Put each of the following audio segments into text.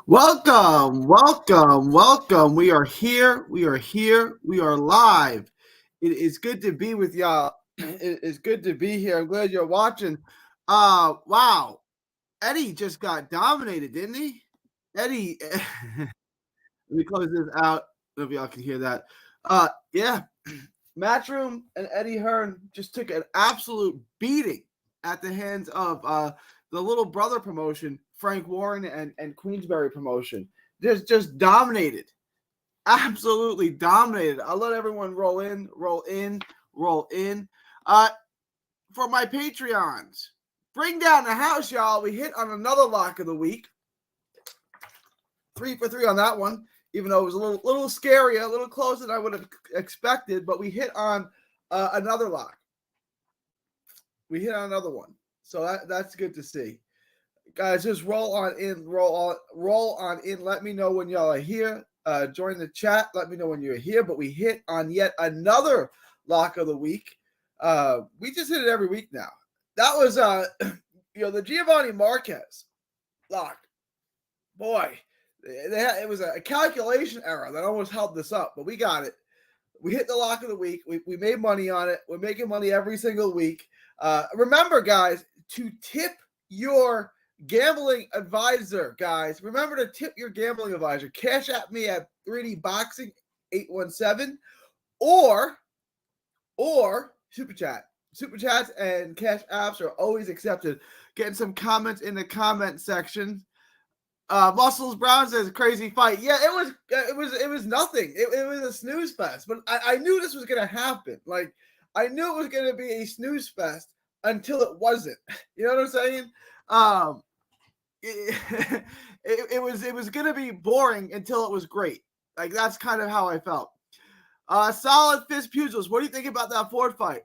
Welcome, welcome, welcome. We are here. We are here. We are live. It is good to be with y'all. It is good to be here. I'm glad you're watching. Wow. Eddie just got dominated, didn't he? Eddie, let me close this out. I don't know if y'all can hear that. Yeah. Matchroom and Eddie Hearn just took an absolute beating at the hands of the little brother promotion, Frank Warren and Queesberry promotion. Just dominated. Absolutely dominated. I'll let everyone roll in, roll in, roll in. For my Patreons, bring down the house, y'all. We hit on another lock of the week. 3 for 3 on that one, even though it was a little scary, a little closer than I would have expected, but we hit on another lock. We hit on another one. So that's good to see. Guys, just roll on in, roll on in. Let me know when y'all are here. Join the chat. Let me know when you're here. But we hit on yet another lock of the week. We just hit it every week now. That was the Giovanni Marquez lock. Boy, it was a calculation error that almost held this up, but we got it. We hit the lock of the week. We made money on it. We're making money every single week. Remember, guys, to tip your gambling advisor, guys. Remember to tip your gambling advisor. Cash at me at 3D Boxing 817 or Super Chat. Super Chats and Cash Apps are always accepted. Getting some comments in the comment section. Muscles Brown says crazy fight. Yeah, it was nothing. It was a snooze fest. But I knew this was gonna happen. Like I knew it was gonna be a snooze fest until it wasn't. You know what I'm saying? It was gonna be boring until it was great. Like that's kind of how I felt. Solid Fist Pugils. What do you think about that Ford fight?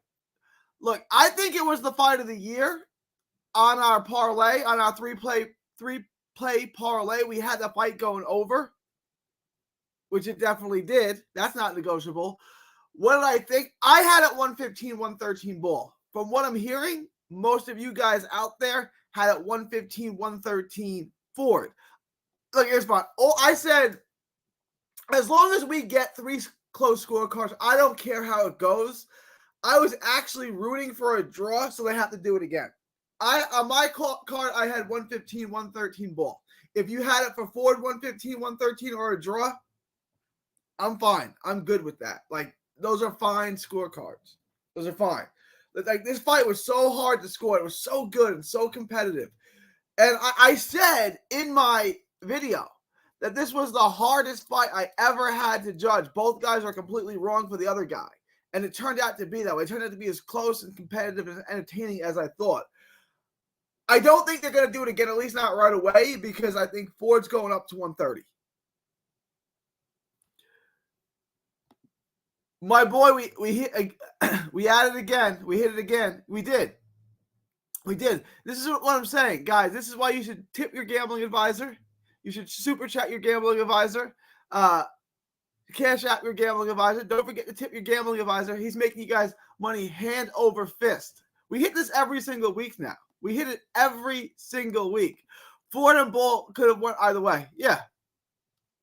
Look, I think it was the fight of the year on our parlay, on our three play parlay. We had the fight going over, which it definitely did. That's not negotiable. What did I think? I had it 115, 113 ball. From what I'm hearing, most of you guys out there had it 115, 113 Ford. Look, here's fine. Oh, I said, as long as we get 3 close scorecards, I don't care how it goes. I was actually rooting for a draw, so they have to do it again. On my card, I had 115, 113 ball. If you had it for Ford 115, 113 or a draw, I'm fine. I'm good with that. Like, those are fine scorecards. Those are fine. Like, this fight was so hard to score. It was so good and so competitive. And I said in my video that this was the hardest fight I ever had to judge. Both guys are completely wrong for the other guy. And it turned out to be that way. It turned out to be as close and competitive and entertaining as I thought. I don't think they're going to do it again, at least not right away, because I think Ford's going up to 130. My boy, we hit, we added again. We hit it again. We did. This is what I'm saying, guys. This is why you should tip your gambling advisor. You should super chat your gambling advisor. Cash out your gambling advisor. Don't forget to tip your gambling advisor. He's making you guys money hand over fist. We hit this every single week now. We hit it every single week. Ford and Bull could have went either way. Yeah.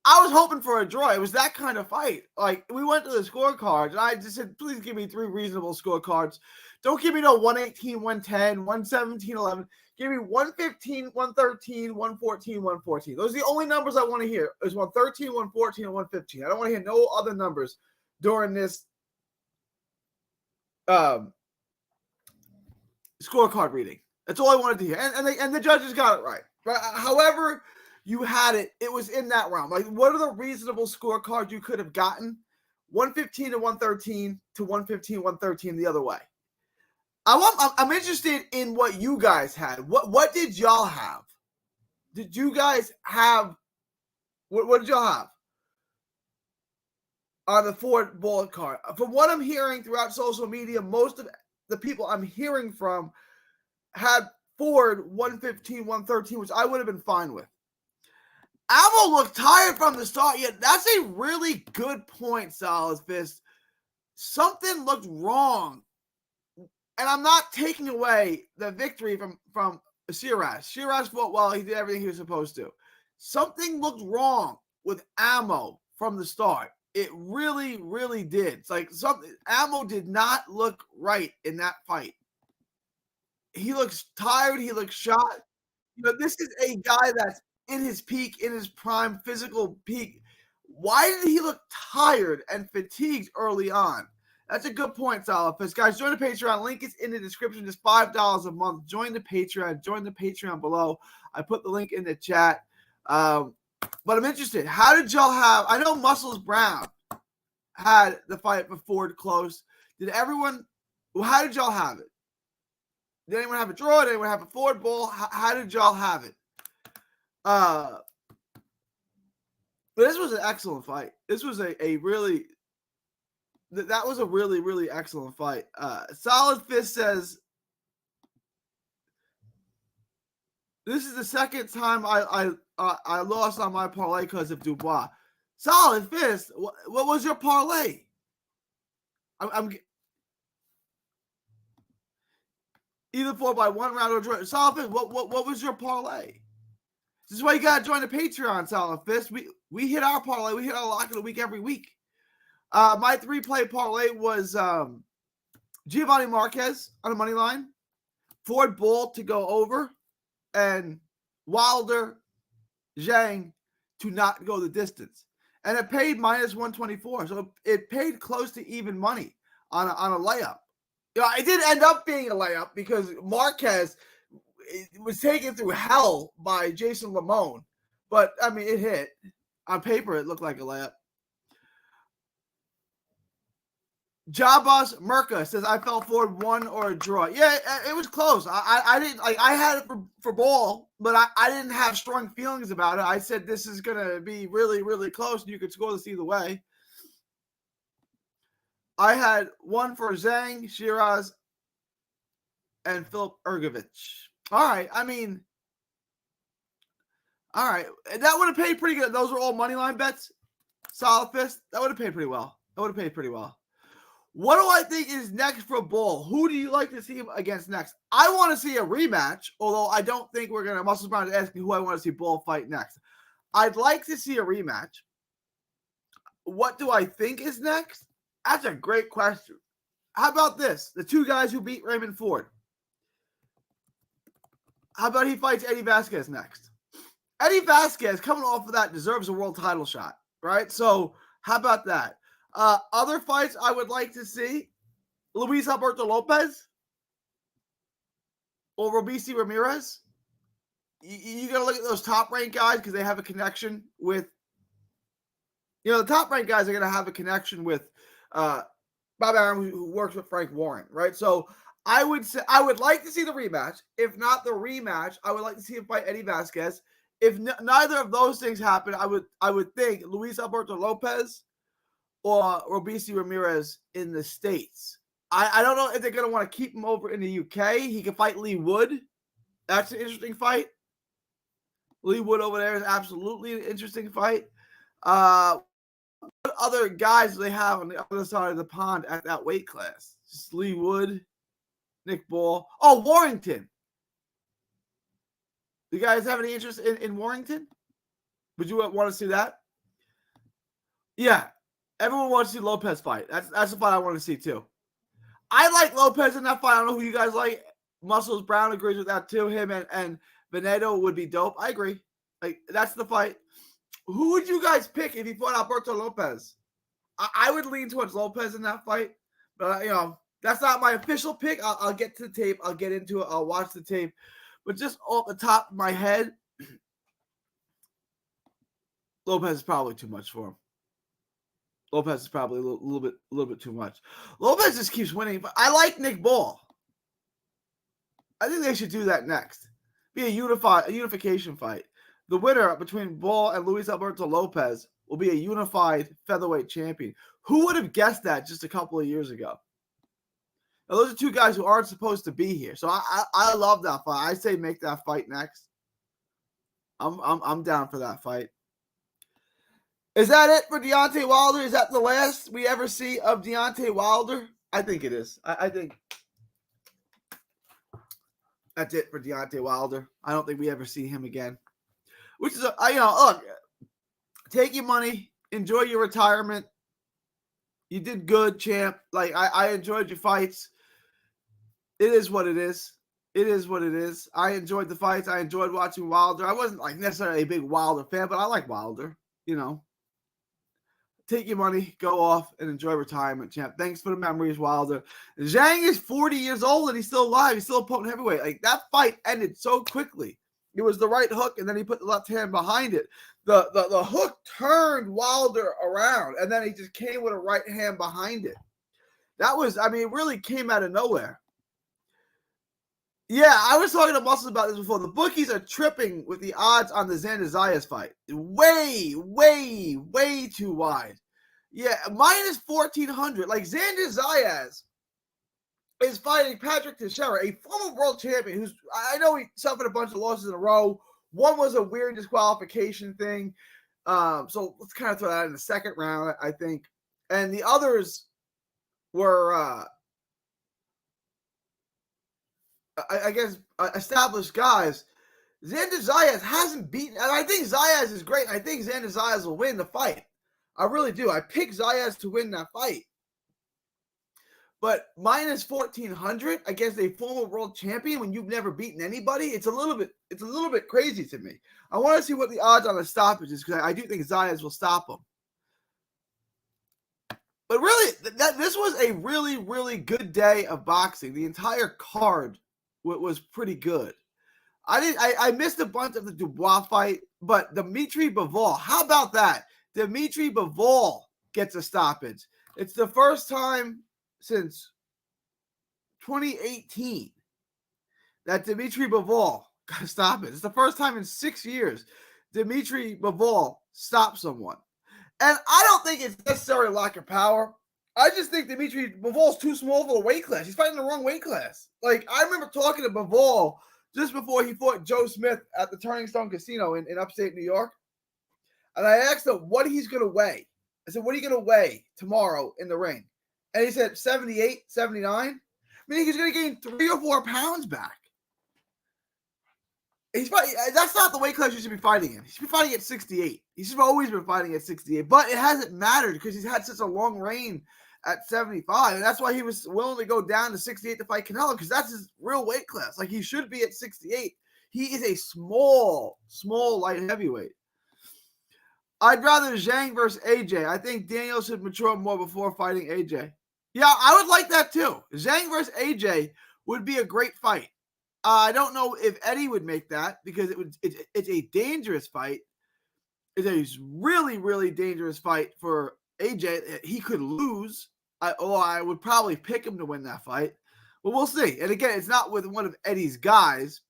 I was hoping for a draw. It was that kind of fight. Like, we went to the scorecards, and I just said, please give me 3 reasonable scorecards. Don't give me no 118, 110, 117, 11. Give me 115, 113, 114, 114. Those are the only numbers I want to hear. Is 113, 114, and 115. I don't want to hear no other numbers during this scorecard reading. That's all I wanted to hear. And the judges got it right. But however you had it, it was in that realm. Like, what are the reasonable scorecards you could have gotten? 115 to 113 to 115, 113 the other way. I'm interested in what you guys had. What did y'all have? Did you guys have what did y'all have on the Ford bullet card? From what I'm hearing throughout social media, most of the people I'm hearing from had Ford 115, 113, which I would have been fine with. Amo looked tired from the start. Yeah, that's a really good point, Solid Fist. Something looked wrong. And I'm not taking away the victory from Shiraz. Shiraz fought well. He did everything he was supposed to. something looked wrong with Ammo from the start. It really, really did. It's like something Ammo did not look right in that fight. He looks tired. He looks shot. This is a guy that's in his peak, in his prime physical peak. Why did he look tired and fatigued early on? That's a good point, Salafist. Guys, join the Patreon. Link is in the description. Just $5 a month. Join the Patreon. Join the Patreon below. I put the link in the chat. But I'm interested. How did y'all have? I know Muscles Brown had the fight before it closed. Did everyone? How did y'all have it? Did anyone have a draw? Did anyone have a forward ball? How did y'all have it? But this was an excellent fight. This was a really that was a really, really excellent fight. Solid Fist says this is the second time I lost on my parlay because of Dubois. Solid Fist, what was your parlay? I'm either 4-by-1 round or draw. Solid Fist, what was your parlay? This is why you gotta join the Patreon, Solid Fist. We hit our parlay. We hit our lock of the week every week. My 3-play parlay was Giovanni Marquez on the money line, Ford Bull to go over, and Wilder Zhang to not go the distance. And it paid minus 124. So it paid close to even money on a layup. It did end up being a layup because Marquez was taken through hell by Jason Lamone. But, I mean, it hit. On paper, it looked like a layup. Jabas Merca says, I fell forward 1 or a draw. Yeah, it was close. I didn't like. I had it for ball, but I didn't have strong feelings about it. I said this is going to be really, really close, and you could score this either way. I had 1 for Zhang, Shiraz, and Philip Ergovich. All right. I mean, all right. That would have paid pretty good. Those were all money line bets. Solid Fist. That would have paid pretty well. What do I think is next for Bull? Who do you like to see him against next? I want to see a rematch, although I don't think we're going to. Muscles Brown is asking who I want to see Bull fight next. I'd like to see a rematch. What do I think is next? That's a great question. How about this? The 2 guys who beat Raymond Ford. How about he fights Eddie Vasquez next? Eddie Vasquez, coming off of that, deserves a world title shot, right? So how about that? Other fights I would like to see, Luis Alberto Lopez or Robeisy Ramirez. You got to look at those top-ranked guys because they have a connection with, the top-ranked guys are going to have a connection with Bob Arum, who works with Frank Warren, right? So I would say I would like to see the rematch. If not the rematch, I would like to see him fight Eddie Vasquez. If neither of those things happen, I would think Luis Alberto Lopez or Robeisy Ramirez in the States. I don't know if they're going to want to keep him over in the UK. He can fight Lee Wood. That's an interesting fight. Lee Wood over there is absolutely an interesting fight. What other guys do they have on the other side of the pond at that weight class? Just Lee Wood, Nick Ball. Oh, Warrington. You guys have any interest in Warrington? Would you want to see that? Yeah. Everyone wants to see Lopez fight. That's the fight I want to see too. I like Lopez in that fight. I don't know who you guys like. Muscles Brown agrees with that too. Him and Veneto would be dope. I agree. Like, that's the fight. Who would you guys pick if you fought Alberto Lopez? I would lean towards Lopez in that fight. But, that's not my official pick. I'll get to the tape. I'll get into it. I'll watch the tape. But just off the top of my head, Lopez is probably too much for him. Lopez is probably a little bit too much. Lopez just keeps winning, but I like Nick Ball. I think they should do that next. Be a unification fight. The winner between Ball and Luis Alberto Lopez will be a unified featherweight champion. Who would have guessed that just a couple of years ago? Now, those are 2 guys who aren't supposed to be here. So I love that fight. I say make that fight next. I'm down for that fight. Is that it for Deontay Wilder? Is that the last we ever see of Deontay Wilder? I think it is. I think that's it for Deontay Wilder. I don't think we ever see him again. which is look, take your money, enjoy your retirement. You did good, champ. Like I enjoyed your fights. It is what it is. It is what it is. I enjoyed the fights. I enjoyed watching Wilder. I wasn't like necessarily a big Wilder fan, but I like Wilder. Take your money, go off, and enjoy retirement, champ. Thanks for the memories, Wilder. Zhang is 40 years old and he's still alive. He's still a potent heavyweight. Like that fight ended so quickly. It was the right hook, and then he put the left hand behind it. The hook turned Wilder around, and then he just came with a right hand behind it. That was, it really came out of nowhere. Yeah, I was talking to Muscles about this before. The bookies are tripping with the odds on the Xander Zayas fight. Way, way, way too wide. Yeah, minus 1,400. Like, Xander Zayas is fighting Patrick Teixeira, a former world champion who's, I know he suffered a bunch of losses in a row. One was a weird disqualification thing. So let's kind of throw that in the second round, I think. And the others were, I guess, established guys. Xander Zayas hasn't beaten, and I think Zayas is great. I think Xander Zayas will win the fight. I really do. I picked Zayas to win that fight. But minus 1,400 against a former world champion when you've never beaten anybody, it's a little bit crazy to me. I want to see what the odds on the stoppage is because I do think Zayas will stop him. But really, this was a really, really good day of boxing. The entire card was pretty good. I missed a bunch of the Dubois fight, but Dimitri Bivol, how about that? Dimitri Bivol gets a stoppage. It's the first time since 2018 that Dimitri Bivol got a stoppage. It's the first time in 6 years Dimitri Bivol stopped someone. And I don't think it's necessarily lack of power. I just think Dimitri Bivol's too small for the weight class. He's fighting the wrong weight class. Like, I remember talking to Bivol just before he fought Joe Smith at the Turning Stone Casino in upstate New York. And I asked him what he's going to weigh. I said, what are you going to weigh tomorrow in the ring? And he said 78, 79. Meaning he's going to gain 3 or 4 pounds back. That's not the weight class you should be fighting in. He should be fighting at 68. He should have always been fighting at 68. But it hasn't mattered because he's had such a long reign at 75. And that's why he was willing to go down to 68 to fight Canelo, because that's his real weight class. Like, he should be at 68. He is a small light heavyweight. I'd rather Zhang versus AJ. I think Daniel should mature more before fighting AJ. Yeah, I would like that too. Zhang versus AJ would be a great fight. I don't know if Eddie would make that because it's a dangerous fight. It's a really, really dangerous fight for AJ. He could lose. I would probably pick him to win that fight. But we'll see. And again, it's not with one of Eddie's guys.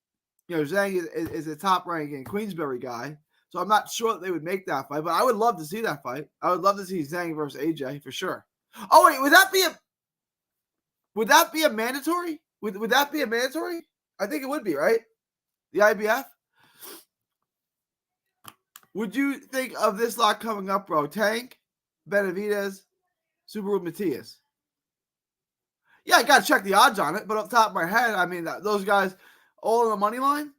Zhang is a top-ranking Queesberry guy. So I'm not sure that they would make that fight. But I would love to see that fight. I would love to see Zhang versus AJ for sure. Oh, wait. Would that be a mandatory? Would that be a mandatory? I think it would be, right? The IBF? Would you think of this lot coming up, bro? Tank, Benavidez, Subaru Matias. Yeah, I got to check the odds on it, but off the top of my head, those guys all on the money line.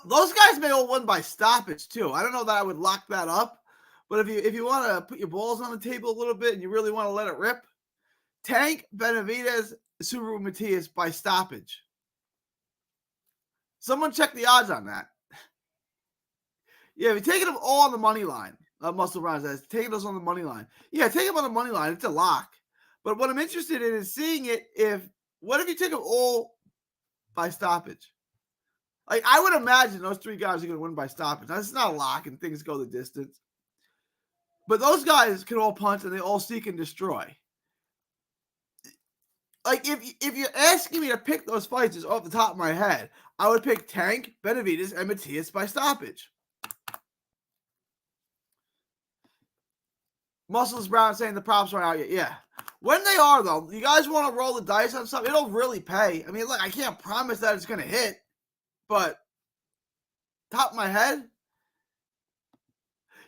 Those guys may all win by stoppage, too. I don't know that I would lock that up, but if you want to put your balls on the table a little bit and you really want to let it rip, Tank, Benavidez, Subaru Matias by stoppage. Someone check the odds on that. Yeah, if you're taking them all on the money line, Muscle Brown says, taking those on the money line. Yeah, take them on the money line. It's a lock. But what I'm interested in is seeing what if you take them all by stoppage? Like, I would imagine those 3 guys are going to win by stoppage. Now, it's not a lock and things go the distance. But those guys can all punch and they all seek and destroy. Like, if you're asking me to pick those fights just off the top of my head, I would pick Tank, Benavidez, and Matias by stoppage. Muscles Brown saying the props aren't out yet. Yeah. When they are, though, you guys want to roll the dice on something? It'll really pay. Look, I can't promise that it's going to hit, but top of my head,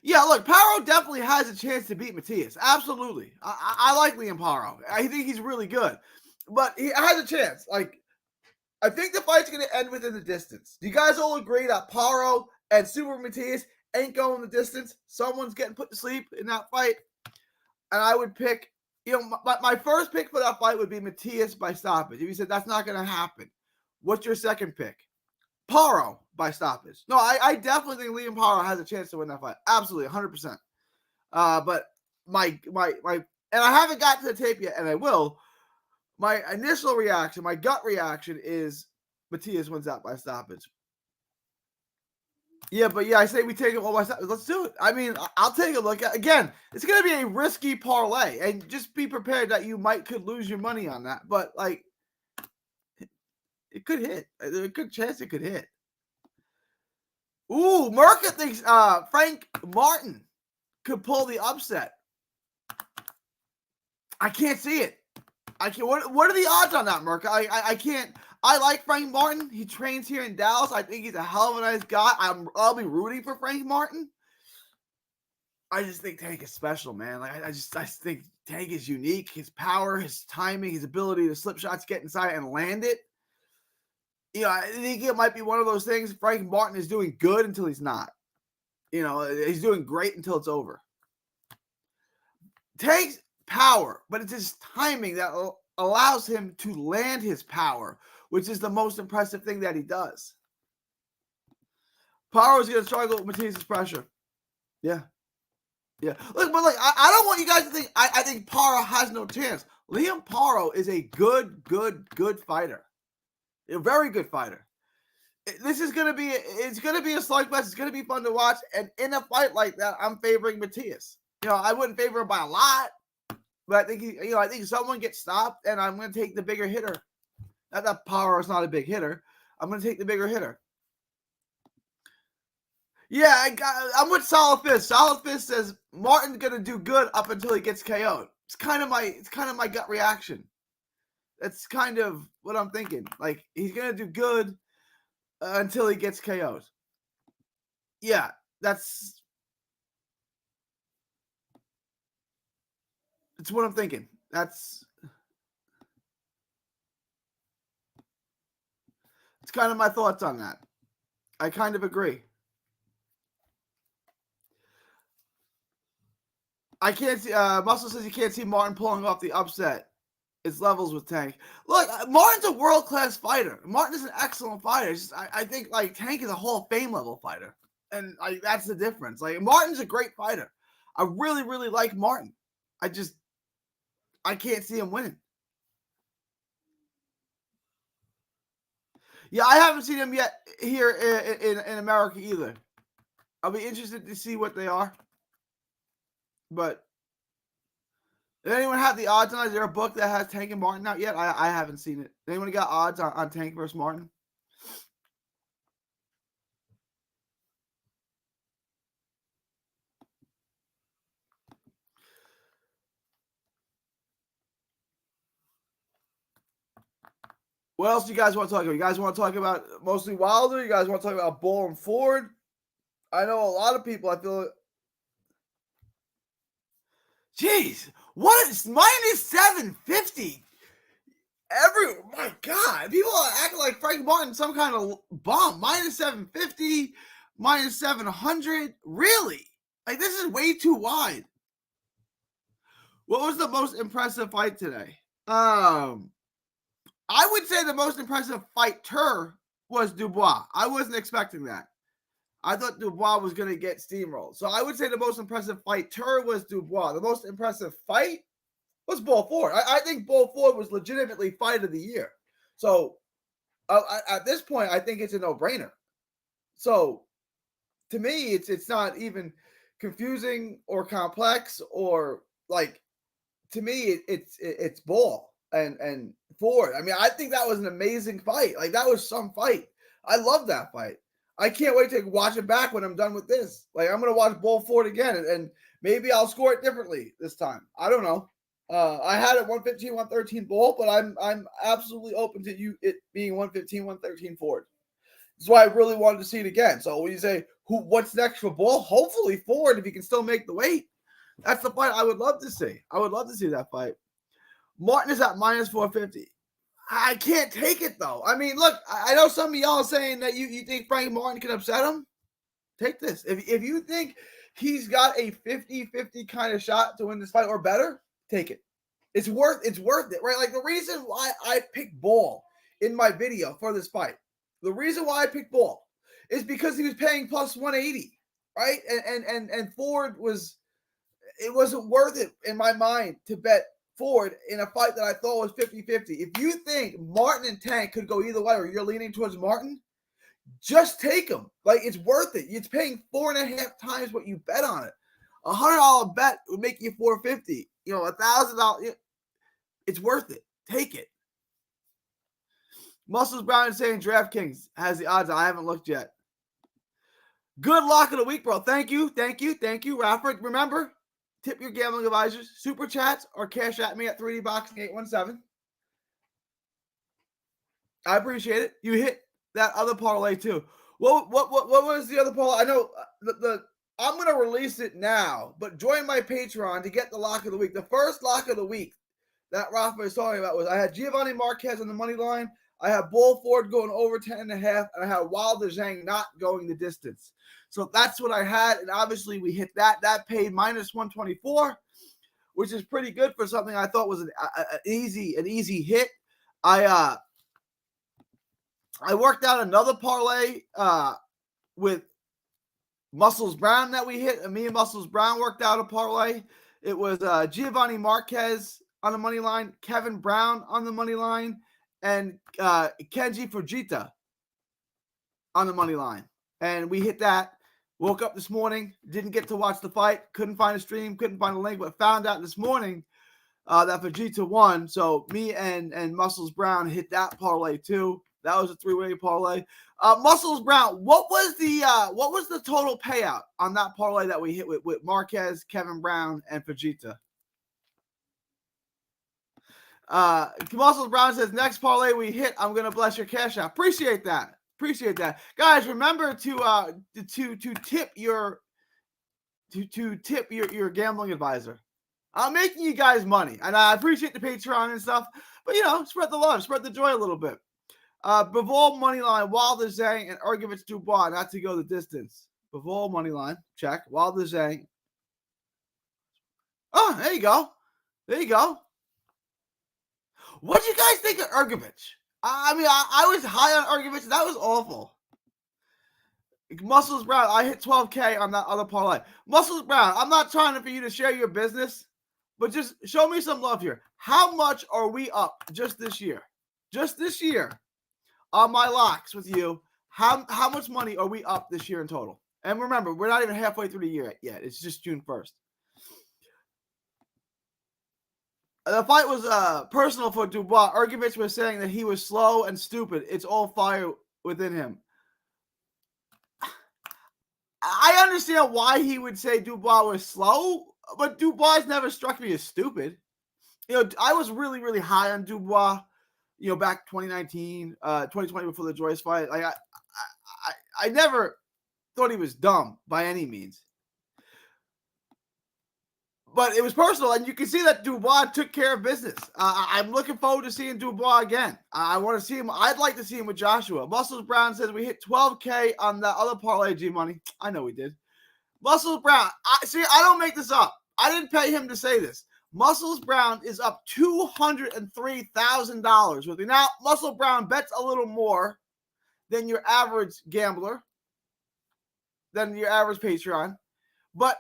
yeah, look, Paro definitely has a chance to beat Matias. Absolutely. I like Liam Paro. I think he's really good. But he has a chance. Like, I think the fight's going to end within the distance. Do you guys all agree that Paro and Super Matias ain't going the distance. Someone's getting put to sleep in that fight. And I would pick, my first pick for that fight would be Matias by stoppage. If you said that's not going to happen, what's your second pick? Paro by stoppage. No, I definitely think Liam Paro has a chance to win that fight. Absolutely, 100%. But my, and I haven't got to the tape yet, and I will. My initial reaction, my gut reaction is Matias wins out by stoppage. Yeah, but I say we take it all by stoppage. Let's do it. I mean, I'll take a look. Again, it's going to be a risky parlay, and just be prepared that you could lose your money on that. But, like, it could hit. There's a good chance it could hit. Ooh, Merca thinks Frank Martin could pull the upset. I can't see it. I can't. What are the odds on that, Merca? I can't. I like Frank Martin. He trains here in Dallas. I think he's a hell of a nice guy. I'll be rooting for Frank Martin. I just think Tank is special, man. Like I think Tank is unique. His power, his timing, his ability to slip shots, get inside and land it. I think it might be one of those things. Frank Martin is doing good until he's not. He's doing great until it's over. Tank's power, but it's his timing that allows him to land his power, which is the most impressive thing that he does. Paro is going to struggle with Matias' pressure. Yeah. Look, but I don't want you guys to think I think Paro has no chance. Liam Paro is a good fighter. A very good fighter. This is going to be a slugfest. It's going to be fun to watch. And in a fight like that, I'm favoring Matias. I wouldn't favor him by a lot, but I think I think someone gets stopped, and I'm going to take the bigger hitter. Not that Paro is not a big hitter. I'm going to take the bigger hitter. Yeah, I'm with Solid Fist. Solid Fist says Martin's going to do good up until he gets KO'd. It's kind of my gut reaction. That's kind of what I'm thinking. Like, he's going to do good until he gets KO'd. Yeah, that's what I'm thinking. It's kind of my thoughts on that. I kind of agree. I can't see. Muscle says you can't see Martin pulling off the upset. It's levels with Tank. Look, Martin's a world-class fighter. Martin is an excellent fighter. I think like Tank is a Hall of Fame level fighter, and that's the difference. Like Martin's a great fighter. I really, really like Martin. I can't see him winning. Yeah, I haven't seen him yet here in America either. I'll be interested to see what they are. But does anyone have the odds on? Is there a book that has Tank and Martin out yet? I haven't seen it. Anyone got odds on Tank versus Martin? What else do you guys want to talk about? You guys want to talk about mostly Wilder? You guys want to talk about Bull and Ford? I know a lot of people, I feel. Jeez, what is minus 750? My God, people are acting like Frank Martin some kind of bum. Minus 750, minus 700. Really? Like, this is way too wide. What was the most impressive fight today? I would say the most impressive fighter was Dubois. I wasn't expecting that. I thought Dubois was going to get steamrolled. So I would say the most impressive fighter was Dubois. The most impressive fight was Bull Ford. I think Bull Ford was legitimately fight of the year. So at this point, I think it's a no-brainer. So to me, it's not even confusing or complex or like, to me, it's Bull and Ford. I mean, I think that was an amazing fight. Like, that was some fight. I love that fight. I can't wait to watch it back when I'm done with this. Like, I'm going to watch Bull Ford again, and maybe I'll score it differently this time. I don't know. I had it 115, 113 Bull, but I'm absolutely open to it being 115, 113 Ford. That's why I really wanted to see it again. So when you say what's next for Bull, hopefully Ford, if he can still make the weight. That's the fight I would love to see. I would love to see that fight. Martin is at minus 450. I can't take it, though. I mean, look, I know some of y'all are saying that you think Frank Martin can upset him. Take this. If you think he's got a 50-50 kind of shot to win this fight or better, take it. It's worth it, right? Like the reason why I picked Ball in my video for this fight, the reason why I picked Ball is because he was paying plus 180, right? And Ford it wasn't worth it in my mind to bet Ford in a fight that I thought was 50-50. If you think Martin and Tank could go either way, or you're leaning towards Martin, just take him. Like, it's worth it. It's paying 4.5 times what you bet on it. $100 bet would make you $450. $1,000. It's worth it. Take it. Muscles Brown is saying DraftKings has the odds. I haven't looked yet. Good luck of the week, bro. Thank you, Rafford. Remember, tip your gambling advisors. Super chats or cash at me at 3D Boxing 817. I appreciate it. You hit that other parlay too. What was the other parlay? I know I'm going to release it now, but join my Patreon to get the lock of the week. The first lock of the week that Rafa was talking about was I had Giovanni Marquez on the money line. I had Bull Ford going over 10.5, and I had Wilder Zhang not going the distance. So that's what I had, and obviously we hit that. That paid minus 124, which is pretty good for something I thought was an easy hit. I worked out another parlay with Muscles Brown that we hit, and me and Muscles Brown worked out a parlay. It was Giovanni Marquez on the money line, Kevin Brown on the money line, and Kenji Fujita on the money line. And we hit that. Woke up this morning, didn't get to watch the fight, couldn't find a stream, couldn't find a link, but found out this morning that Fujita won. So me and Muscles Brown hit that parlay too. That was a 3-way parlay. Muscles Brown, what was the total payout on that parlay that we hit with Marquez, Kevin Brown, and Fujita? Muscles Brown says, next parlay we hit, I'm gonna bless your cash out. Appreciate that. Guys, remember to tip your gambling advisor. I'm making you guys money, and I appreciate the Patreon and stuff, but spread the love, spread the joy a little bit. Bivol moneyline, Wilder Zhang, and Ergovich Dubois not to go the distance. Bivol moneyline, check. Wilder Zhang. Oh, there you go. What do you guys think of Ergovich? I mean, I was high on Ergovich. That was awful. Muscles Brown, I hit 12K on that other parlay. Muscles Brown, I'm not trying for you to share your business, but just show me some love here. How much are we up just this year? Just this year on my locks with you. How much money are we up this year in total? And remember, we're not even halfway through the year yet. It's just June 1st. The fight was personal for Dubois. Ergovich was saying that he was slow and stupid. It's all fire within him. I understand why he would say Dubois was slow, but Dubois never struck me as stupid. I was really, really high on Dubois, back 2019, 2020 before the Joyce fight. Like I never thought he was dumb by any means. But it was personal, and you can see that Dubois took care of business. I'm looking forward to seeing Dubois again. I want to see him. I'd like to see him with Joshua. Muscles Brown says we hit 12K on the other parlay, G-Money. I know we did. Muscles Brown. I don't make this up. I didn't pay him to say this. Muscles Brown is up $203,000 with me. Now, Muscle Brown bets a little more than your average gambler, than your average Patreon. But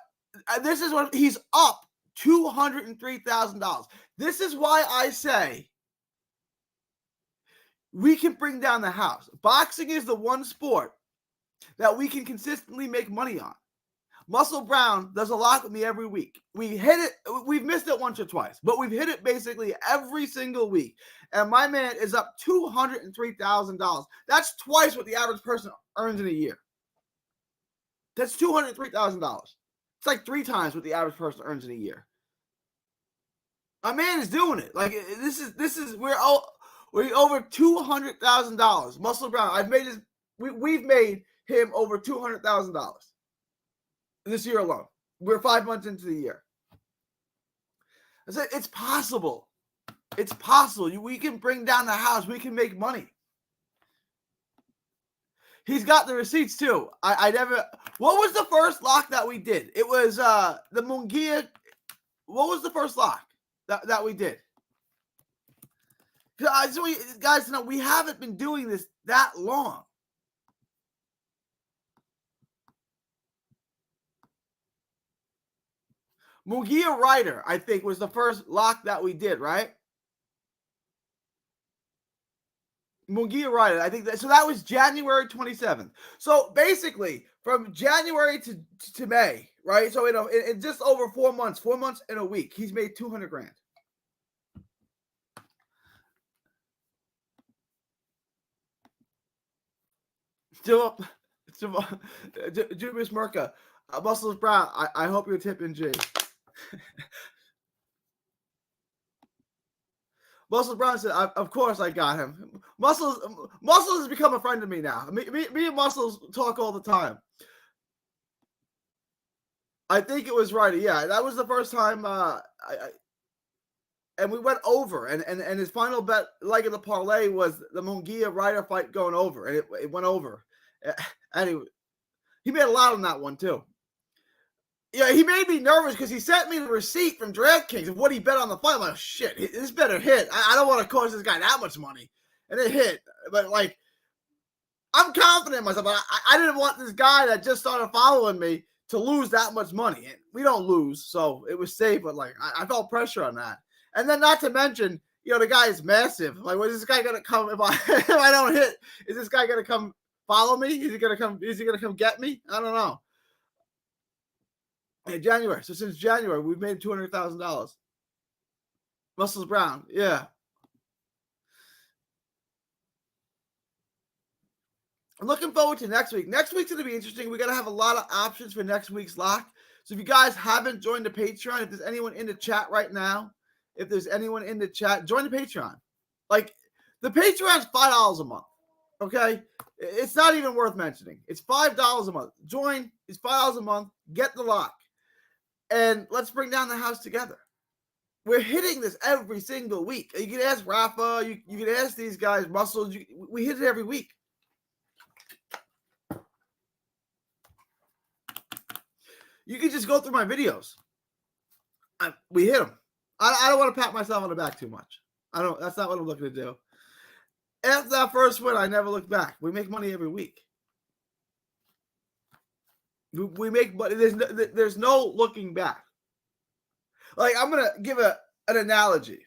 this is what he's up $203,000. This is why I say we can bring down the house. Boxing is the one sport that we can consistently make money on. Muscle Brown does a lot with me every week. We hit it. We've missed it once or twice, but we've hit it basically every single week. And my man is up $203,000. That's twice what the average person earns in a year. That's $203,000. It's like 3 times what the average person earns in a year. My man is doing it. Like this is we're over $200,000. Muscle Brown, we've made him over $200,000 this year alone. We're 5 months into the year. I said it's possible. It's possible. We can bring down the house. We can make money. He's got the receipts too. I never. What was the first lock that we did? It was the Munguia. What was the first lock that we did? So guys, know we haven't been doing this that long. Munguia Ryder, I think, was the first lock that we did, right? Munguia Ryder, I think that. So that was January 27th. So basically, from January to May, right? So in just over 4 months, 4 months and a week, he's made 200 grand. Still, Julius Merca, Muscles Brown. I hope you're tipping G. Muscles Brown said, "Of course I got him." Muscles has become a friend of me now. Me and Muscles talk all the time. I think it was Ryder. Yeah, that was the first time. And we went over, and his final bet leg of the parlay was the Munguia Ryder fight going over, and it went over. And he made a lot on that one too. Yeah, he made me nervous because he sent me the receipt from DraftKings of what he bet on the fight. I'm like, oh, shit, this better hit. I don't want to cost this guy that much money. And it hit. But, like, I'm confident in myself. But I didn't want this guy that just started following me to lose that much money. And we don't lose, so it was safe. But, like, I felt pressure on that. And then not to mention, the guy is massive. Like, was this guy going to come if I don't hit? Is this guy going to come follow me? Is he going to come get me? I don't know. In January. So since January, we've made $200,000. Muscles Brown. Yeah. I'm looking forward to next week. Next week's going to be interesting. We're going to have a lot of options for next week's lock. So if you guys haven't joined the Patreon, if there's anyone in the chat right now, join the Patreon. Like, the Patreon's $5 a month. Okay? It's not even worth mentioning. It's $5 a month. Join. It's $5 a month. Get the lock. And let's bring down the house together. We're hitting this every single week. You can ask Rafa. You can ask these guys, Muscles. We hit it every week. You can just go through my videos. We hit them. I don't want to pat myself on the back too much. That's not what I'm looking to do. After that first win, I never look back. We make money every week. We make money. There's no looking back. Like, I'm gonna give an analogy.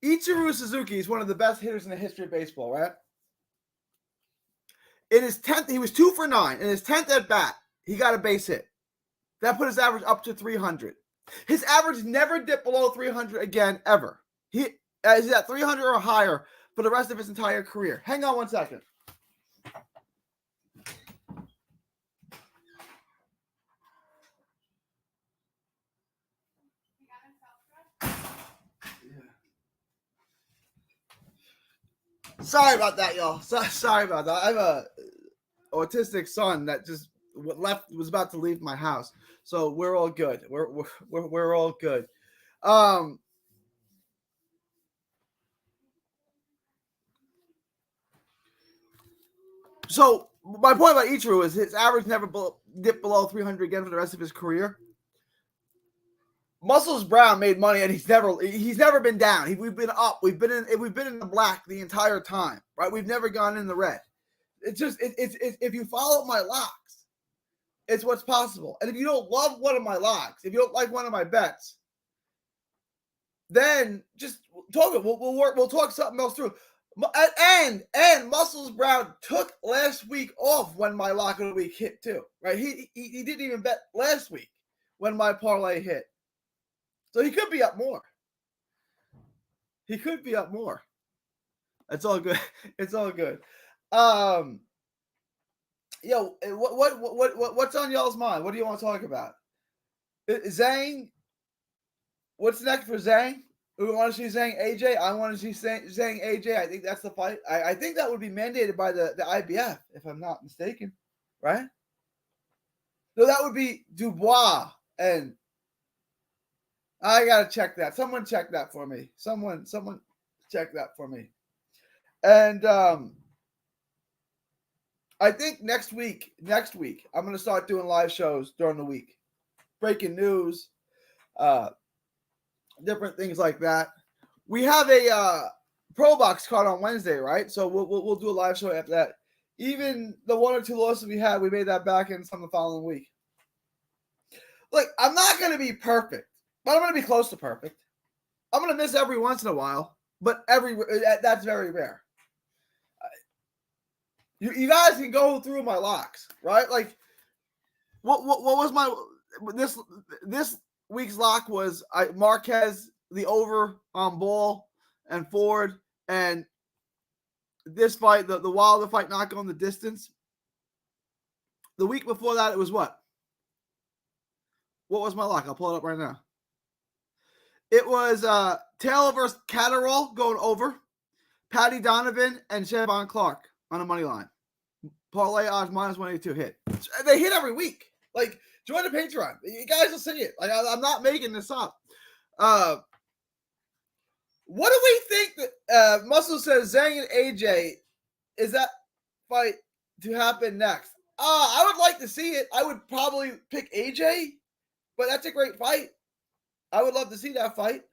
Ichiro Suzuki is one of the best hitters in the history of baseball, right? In his 10th, he was 2 for 9. In his 10th at bat, he got a base hit. That put his average up to 300. His average never dipped below 300 again, ever. He's at 300 or higher for the rest of his entire career. Hang on one second. Sorry about that, y'all. Sorry about that. I have a autistic son that just was about to leave my house, so we're all good. We're all good. So my point about Ichiro is his average never dipped below 300 again for the rest of his career. Muscles Brown made money, and he's never been down. We've been up. We've been in the black the entire time, right? We've never gone in the red. It's just it's if you follow my locks, it's what's possible. And if you don't love one of my locks, if you don't like one of my bets, then just talk it. We'll talk something else through. And Muscles Brown took last week off when my lock of the week hit too, right? He didn't even bet last week when my parlay hit. So he could be up more. It's all good. It's all good. What's on y'all's mind? What do you want to talk about? Zhang. What's next for Zhang? We want to see Zhang AJ. I want to see Zhang AJ. I think that's the fight. I think that would be mandated by the IBF, if I'm not mistaken, right? So that would be Dubois, and I gotta check that. Someone check that for me. Someone check that for me. And I think next week, I'm going to start doing live shows during the week. Breaking news, different things like that. We have a Pro Box card on Wednesday, right? So we'll do a live show after that. Even the 1 or 2 losses we had, we made that back in some the following week. Look, I'm not going to be perfect, but I'm going to be close to perfect. I'm going to miss every once in a while, but that's very rare. You guys can go through my locks, right? Like, what was my this week's lock was Marquez the over on Ball and Ford, and this fight the Wilder fight not going the distance. The week before that, it was what? What was my lock? I'll pull it up right now. It was Taylor versus Catterall going over, Patty Donovan and Siobhan Clark on a money line. Parlay odds -182 hit. They hit every week. Like, join the Patreon. You guys will see it. Like, I'm not making this up. What do we think that Muscle says Zhang and AJ, is that fight to happen next? I would like to see it. I would probably pick AJ, but that's a great fight. I would love to see that fight.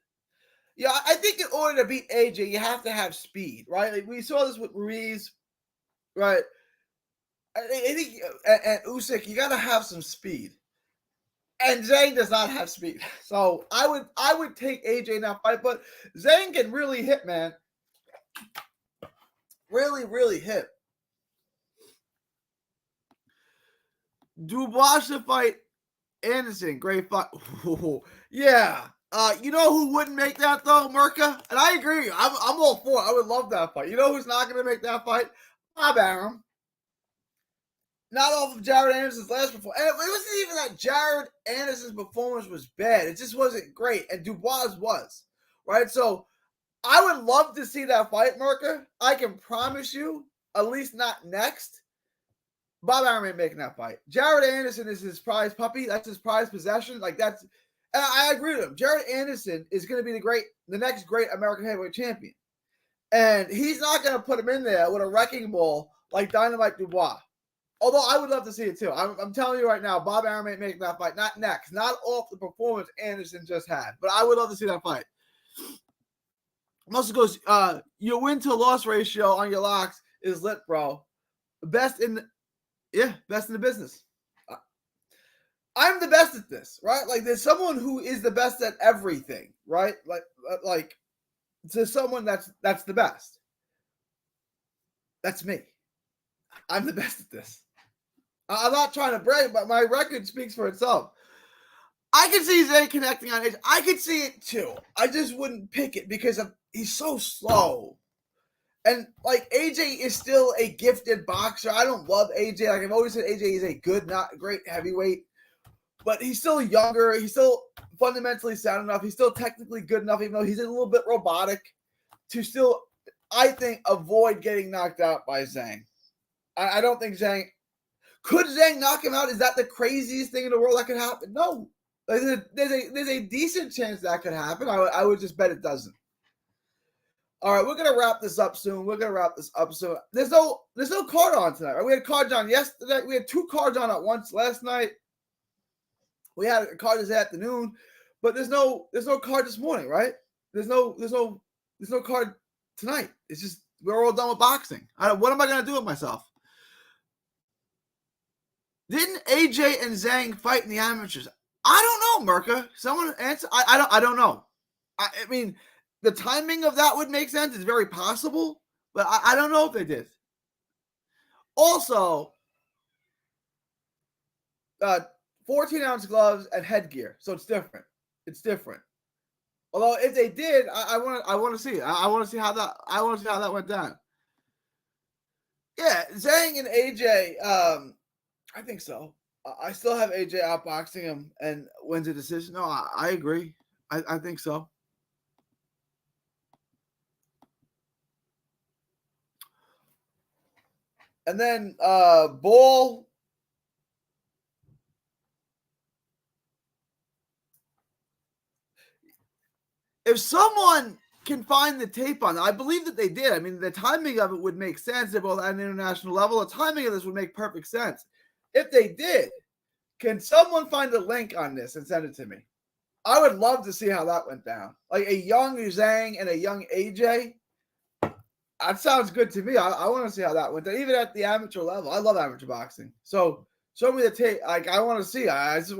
Yeah, I think in order to beat AJ, you have to have speed, right? Like, we saw this with Ruiz, right? I think and Usyk, you got to have some speed, and Zhang does not have speed. So I would take AJ in that fight, but Zhang can really hit, man. Really, really hit. Dubois to fight Anderson, great fight. Yeah. You know who wouldn't make that though, Merca? And I agree. I'm all for it. I would love that fight. You know who's not going to make that fight? Bob Arum. Not off of Jared Anderson's last performance. And it wasn't even that Jared Anderson's performance was bad. It just wasn't great. And Dubois was. Right? So I would love to see that fight, Merca. I can promise you, at least not next. Bob Arum ain't making that fight. Jared Anderson is his prize puppy. That's his prize possession. Like, that's, and I agree with him. Jared Anderson is going to be the next great American heavyweight champion. And he's not going to put him in there with a wrecking ball like Dynamite Dubois. Although I would love to see it too. I'm telling you right now, Bob Arum ain't making that fight. Not next. Not off the performance Anderson just had. But I would love to see that fight. Muscle goes, your win to loss ratio on your locks is lit, bro. Best in the business. I'm the best at this, right? Like, there's someone who is the best at everything, right? Like to someone that's the best. That's me. I'm the best at this. I'm not trying to brag, but my record speaks for itself. I can see Zay connecting on edge. I could see it too. I just wouldn't pick it because he's so slow. And, like, AJ is still a gifted boxer. I don't love AJ. Like, I've always said, AJ is a good, not great heavyweight. But he's still younger. He's still fundamentally sound enough. He's still technically good enough, even though he's a little bit robotic, to still, I think, avoid getting knocked out by Zhang. I don't think Zhang... Could Zhang knock him out? Is that the craziest thing in the world that could happen? No. Like, there's a decent chance that could happen. I would just bet it doesn't. All right, we're gonna wrap this up soon. There's no card on tonight. Right? We had cards on yesterday. We had 2 cards on at once last night. We had a card this afternoon, but there's no card this morning, right? There's no card tonight. It's just we're all done with boxing. What am I gonna do with myself? Didn't AJ and Zhang fight in the amateurs? I don't know, Merca. Someone answer. I don't know. I mean, the timing of that would make sense. It's very possible, but I don't know if they did. Also, 14-ounce gloves and headgear, so it's different. It's different. Although if they did, I want to see it. I want to see how that went down. Yeah, Zhang and AJ. I think so. I still have AJ outboxing him and wins a decision. No, I agree. I think so. And then Ball. If someone can find the tape on. I believe that they did. I mean, the timing of it would make sense. They're both at an international level. The timing of this would make perfect sense. If they did, can someone find a link on this and send it to me? I would love to see how that went down. Like a young Zhang and a young AJ. That sounds good to me. I want to see how that went down, even at the amateur level. I love amateur boxing. So show me the tape. Like I want to see. I just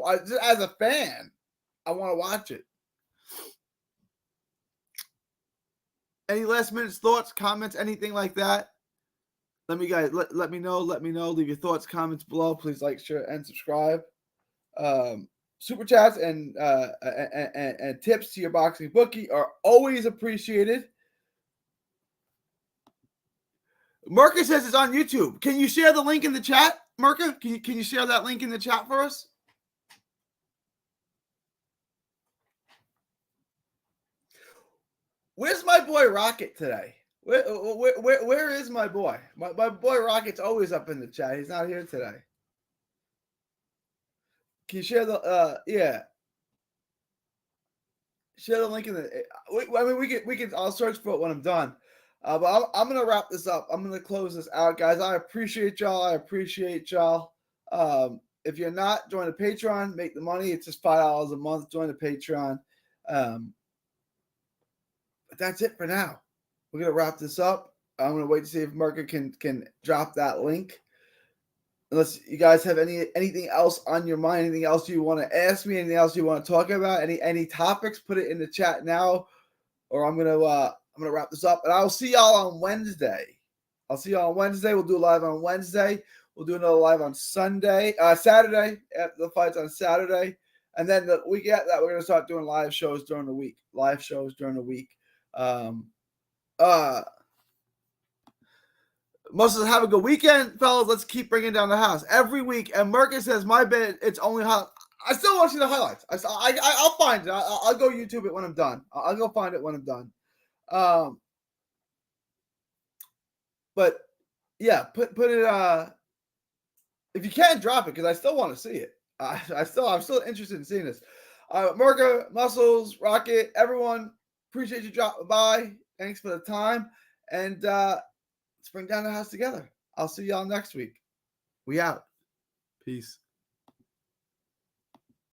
as a fan, I want to watch it. Any last minute thoughts, comments, anything like that? Let me know. Let me know. Leave your thoughts, comments below. Please like, share, and subscribe. Super chats and tips to your boxing bookie are always appreciated. Marcus says it's on YouTube. Can you share the link in the chat, Marcus? Can you share that link in the chat for us? Where's my boy Rocket today? Where is my boy? My boy Rocket's always up in the chat. He's not here today. Can you share the share the link in the? I mean, we can. I'll search for it when I'm done. But I'm gonna wrap this up. I'm gonna close this out, guys. I appreciate y'all. If you're not, join the Patreon. Make the money. It's just $5 a month. Join the Patreon. But that's it for now. We're gonna wrap this up. I'm gonna wait to see if Marco can drop that link. Unless you guys have anything else on your mind, anything else you want to ask me, anything else you want to talk about, any topics, put it in the chat now, or I'm gonna wrap this up. And I'll see y'all on Wednesday. We'll do a live on Wednesday. We'll do another live on Saturday after the fight's on Saturday, and then the week after that we're gonna start doing live shows during the week. Most of have a good weekend, fellas. Let's keep bringing down the house every week. And Marcus says, "My bad. It's only hot." I still want to see the highlights. I'll find it. I'll go YouTube it when I'm done. I'll go find it when I'm done. But yeah, put it. If you can, drop it because I still want to see it. I'm still interested in seeing this. Marco, Muscles, Rocket, everyone, appreciate you dropping by. Thanks for the time, and let's bring down the house together. I'll see y'all next week. We out. Peace.